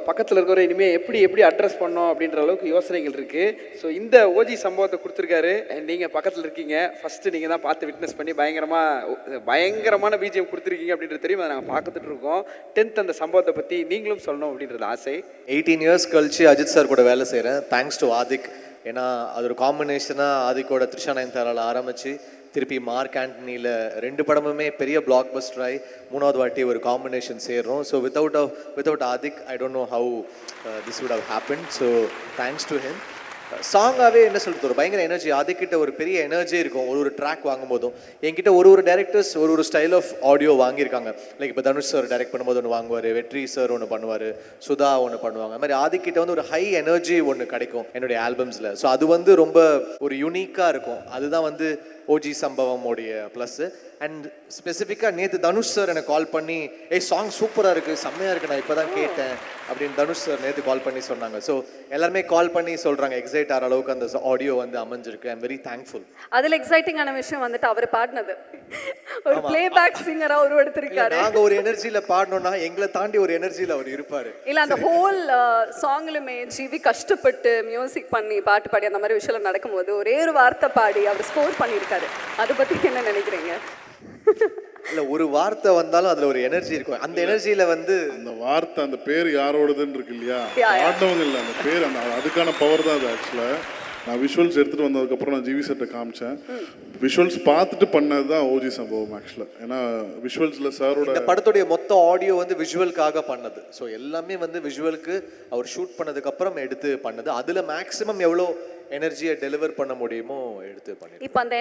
பக்கத்தில் இருக்கிற இனிமேல் எப்படி அட்ரஸ் பண்ணோம் அப்படின்ற அளவுக்கு யோசனைகள் இருக்குது. ஸோ இந்த ஓஜி சம்பவத்தை கொடுத்துருக்காரு. நீங்கள் பக்கத்தில் இருக்கீங்க, ஃபஸ்ட்டு நீங்கள் தான் பார்த்து விட்னஸ் பண்ணி பயங்கரமான பிஜிஎம் கொடுத்துருக்கீங்க அப்படின்றது தெரியும். அதை நாங்கள் பார்த்துட்டு இருக்கோம். 10th அந்த சம்பவத்தை பற்றி நீங்களும் சொல்லணும் அப்படின்றது ஆசை. 18 years கழிச்சு அஜித் சார் கூட வேலை செய்கிறேன். Thanks to Adhik. ஏன்னா அது ஒரு காம்பினேஷனாக ஆதிக்கோட த்ரிஷா நயன்தாரால ஆரம்பித்து திருப்பி மார்க் ஆண்டனியில் 2 படமுமே பெரிய பிளாக் பஸ்டர் ஆகி 3வது வாட்டி ஒரு காம்பினேஷன் சேர்றோம். So without Adhik I don't know how this would have happen. So thanks to him. சாங்காகவே என்ன சொல்கிறது, ஒரு பயங்கர எனர்ஜி. ஆதிக்கிட்ட ஒரு பெரிய எனர்ஜி இருக்கும். ஒரு ட்ராக் வாங்கும் போதும் என்கிட்ட ஒரு டைரக்டர்ஸ் ஒரு ஸ்டைல் ஆஃப் ஆடியோ வாங்கியிருக்காங்க. லைக் இப்போ தனுஷ் சார் டைரக்ட் பண்ணும்போது ஒன்று வாங்குவார், வெற்றி சார் ஒன்று பண்ணுவார், சுதா ஒன்று பண்ணுவாங்க. அது மாதிரி ஆதிக்கிட்ட வந்து ஒரு ஹை எனர்ஜி ஒன்று கிடைக்கும் என்னுடைய ஆல்பம்ஸில். ஸோ அது ரொம்ப ஒரு யூனிக்காக இருக்கும். அதுதான் ஓஜி சம்பவம் உடைய ப்ளஸ்ஸு. அண்ட் ஸ்பெசிஃபிக்காக நேற்று தனுஷ் சார் எனக்கு கால் பண்ணி சாங் சூப்பராக இருக்குது, செம்மையாக இருக்குது, நான் இப்போ தான் கேட்டேன் அப்படின்னு தனுஷ் சார் நேற்று கால் பண்ணி சொன்னாங்க. ஸோ எல்லாருமே கால் பண்ணி சொல்கிறாங்க எக்ஸைட் ஆகிற அளவுக்கு அந்த ஆடியோ அமைஞ்சிருக்கு. I am very thankful. அதில் எக்ஸைட்டிங்கான விஷயம் அவர் பாடினது ஒரு பிளேபேக் சிங்கராக உருவெடுத்திருக்காரு. நாங்கள் ஒரு எனர்ஜியில் பாடணும்னா எங்களை தாண்டி ஒரு எனர்ஜியில் அவர் இருப்பார். இல்லை அந்த ஹோல் சாங்லுமே ஜிவி கஷ்டப்பட்டு மியூசிக் பண்ணி பாட்டு பாடி அந்த மாதிரி விஷயம் நடக்கும்போது ஒரே ஒரு வார்த்தை பாடி அவர் ஸ்கோர் பண்ணியிருக்காரு. அதை பற்றி என்ன நினைக்கிறீங்க? இல்லை, ஒரு வார்த்தை வந்தாலும் அதில் ஒரு எனர்ஜி இருக்கும். அந்த எனர்ஜியில் அந்த வார்த்தை, அந்த பேர் யாரோடதுன்னு இருக்கு இல்லையா, ஆட்டவங்க இல்லை, அந்த பேர் அதுக்கான பவர் தான் அது. ஆக்சுவலாக நான் விஷுவல்ஸ் எடுத்துகிட்டு வந்ததுக்கப்புறம் நான் ஜிவி செட்டை காமிச்சேன். விஷுவல்ஸ் பார்த்துட்டு பண்ணது தான் ஓஜி சம்பவம் ஆக்சுவலாக. ஏன்னா விஷுவல்ஸில் சாரோட இந்த படத்துடைய மொத்த ஆடியோ விஷுவலுக்காக பண்ணது. ஸோ எல்லாமே விஷுவலுக்கு அவர் ஷூட் பண்ணதுக்கப்புறம் எடுத்து பண்ணது. அதில் மேக்ஸிமம் எவ்வளோ எனர்ஜியை டெலிவர் பண்ண முடியுமோ எடுத்து பண்ணி. இப்போ அந்த